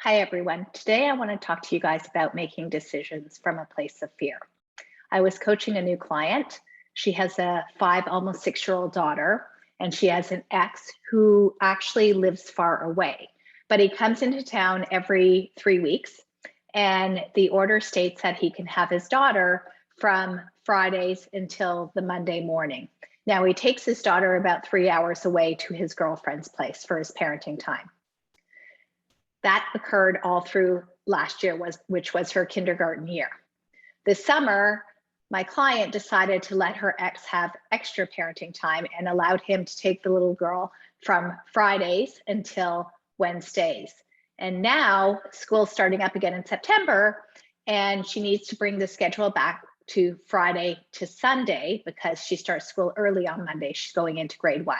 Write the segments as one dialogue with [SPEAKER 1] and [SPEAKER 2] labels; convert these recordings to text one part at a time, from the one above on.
[SPEAKER 1] Hi, everyone. Today, I want to talk to you guys about making decisions from a place of fear. I was coaching a new client. She has a 5, almost 6-year-old daughter, and she has an ex who actually lives far away. But he comes into town every 3 weeks, and the order states that he can have his daughter from Fridays until the Monday morning. Now, he takes his daughter about 3 hours away to his girlfriend's place for his parenting time. That occurred all through last year, which was her kindergarten year. This summer, my client decided to let her ex have extra parenting time and allowed him to take the little girl from Fridays until Wednesdays. And now school's starting up again in September, and she needs to bring the schedule back to Friday to Sunday because she starts school early on Monday. She's going into grade 1.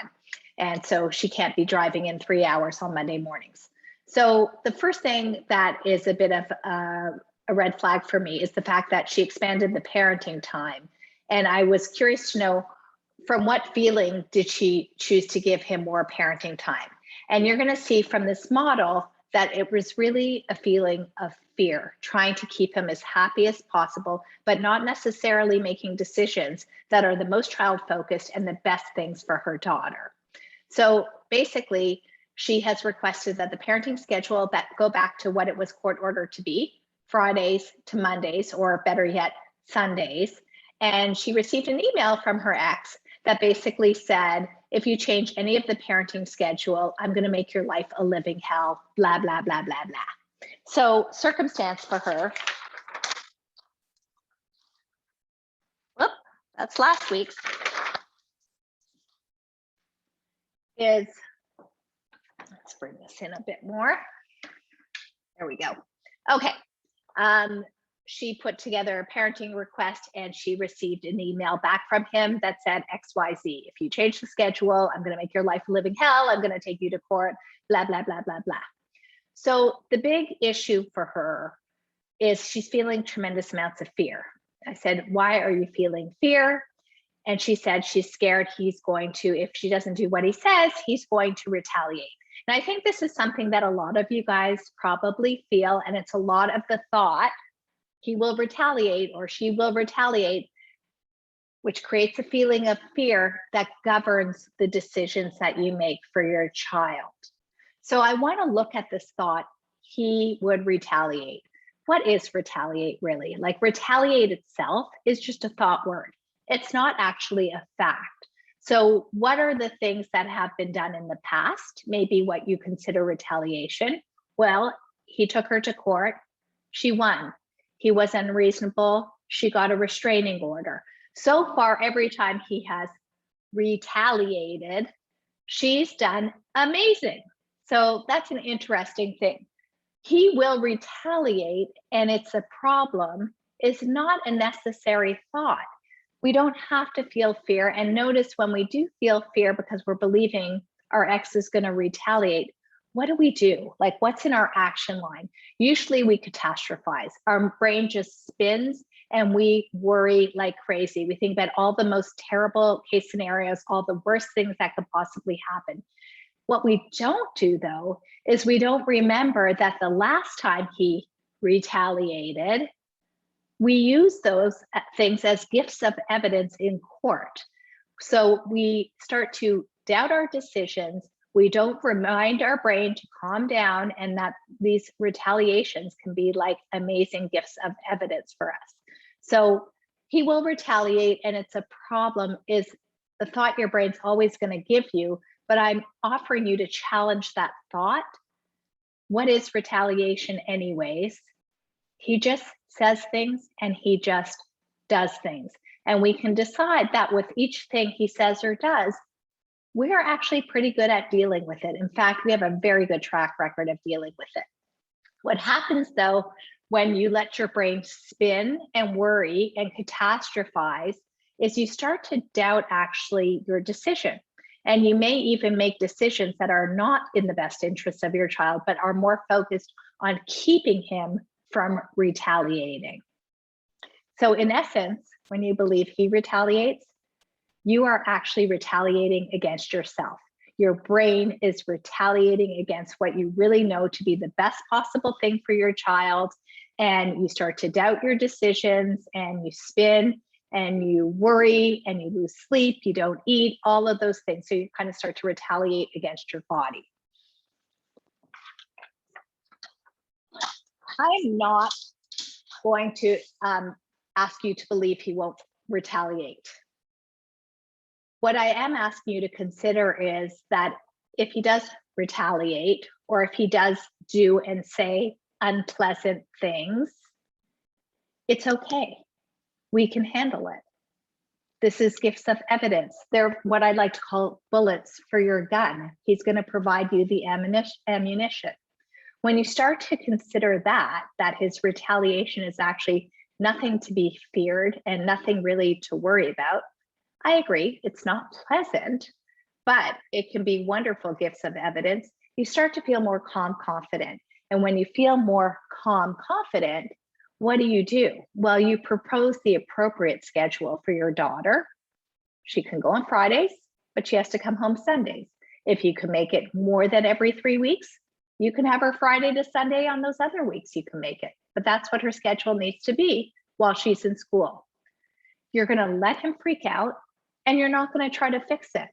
[SPEAKER 1] And so she can't be driving in 3 hours on Monday mornings. So the first thing that is a bit of a red flag for me is the fact that she expanded the parenting time. And I was curious to know, from what feeling did she choose to give him more parenting time? And you're going to see from this model that it was really a feeling of fear, trying to keep him as happy as possible, but not necessarily making decisions that are the most child focused and the best things for her daughter. So basically, she has requested that the parenting schedule go back to what it was court ordered to be, Fridays to Mondays, or better yet, Sundays. And she received an email from her ex that basically said, if you change any of the parenting schedule, I'm going to make your life a living hell, blah, blah, blah, blah, blah. So circumstance for her. Whoop, that's last week's. Is, let's bring this in a bit more. There we go. Okay. She put together a parenting request and she received an email back from him that said XYZ. If you change the schedule, I'm going to make your life a living hell. I'm going to take you to court, blah, blah, blah, blah, blah. So the big issue for her is she's feeling tremendous amounts of fear. I said, why are you feeling fear? And she said she's scared he's going to, if she doesn't do what he says, he's going to retaliate. And I think this is something that a lot of you guys probably feel, and it's a lot of the thought, he will retaliate or she will retaliate, which creates a feeling of fear that governs the decisions that you make for your child. So I want to look at this thought, he would retaliate. What is retaliate really? Like, retaliate itself is just a thought word. It's not actually a fact. So what are the things that have been done in the past? Maybe what you consider retaliation. Well, he took her to court. She won. He was unreasonable. She got a restraining order. So far, every time he has retaliated, she's done amazing. So that's an interesting thing. He will retaliate, and it's a problem, is not a necessary thought. We don't have to feel fear. And notice when we do feel fear because we're believing our ex is going to retaliate, what do we do? Like, what's in our action line? Usually we catastrophize. Our brain just spins and we worry like crazy. We think about all the most terrible case scenarios, all the worst things that could possibly happen. What we don't do, though, is we don't remember that the last time he retaliated, we use those things as gifts of evidence in court. So we start to doubt our decisions. We don't remind our brain to calm down, and that these retaliations can be like amazing gifts of evidence for us. So he will retaliate, and it's a problem is the thought your brain's always going to give you, but I'm offering you to challenge that thought. What is retaliation anyways? He just says things and he just does things. And we can decide that with each thing he says or does, we're actually pretty good at dealing with it. In fact, we have a very good track record of dealing with it. What happens though, when you let your brain spin and worry and catastrophize, is you start to doubt actually your decision. And you may even make decisions that are not in the best interest of your child, but are more focused on keeping him from retaliating. So in essence, when you believe he retaliates, you are actually retaliating against yourself. Your brain is retaliating against what you really know to be the best possible thing for your child. And you start to doubt your decisions, and you spin and you worry and you lose sleep, you don't eat, all of those things. So you kind of start to retaliate against your body. I'm not going to ask you to believe he won't retaliate. What I am asking you to consider is that if he does retaliate, or if he does do and say unpleasant things, it's okay. We can handle it. This is gifts of evidence. They're what I like to call bullets for your gun. He's going to provide you the ammunition. When you start to consider that his retaliation is actually nothing to be feared and nothing really to worry about, I agree, it's not pleasant, but it can be wonderful gifts of evidence. You start to feel more calm, confident. And when you feel more calm, confident, what do? Well, you propose the appropriate schedule for your daughter. She can go on Fridays, but she has to come home Sundays. If you can make it more than every 3 weeks, you can have her Friday to Sunday on those other weeks you can make it. But that's what her schedule needs to be while she's in school. You're going to let him freak out, and you're not going to try to fix it.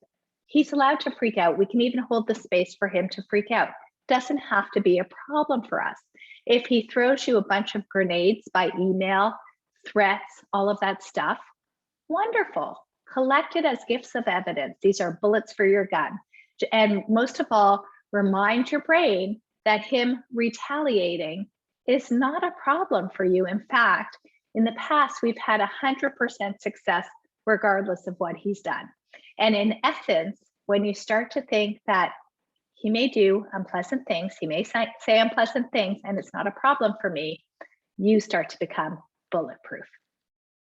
[SPEAKER 1] He's allowed to freak out. We can even hold the space for him to freak out. Doesn't have to be a problem for us. If he throws you a bunch of grenades by email, threats, all of that stuff, wonderful. Collect it as gifts of evidence. These are bullets for your gun. And most of all, remind your brain that him retaliating is not a problem for you. In fact, in the past, we've had 100% success regardless of what he's done. And in essence, when you start to think that he may do unpleasant things, he may say unpleasant things, and it's not a problem for me, you start to become bulletproof.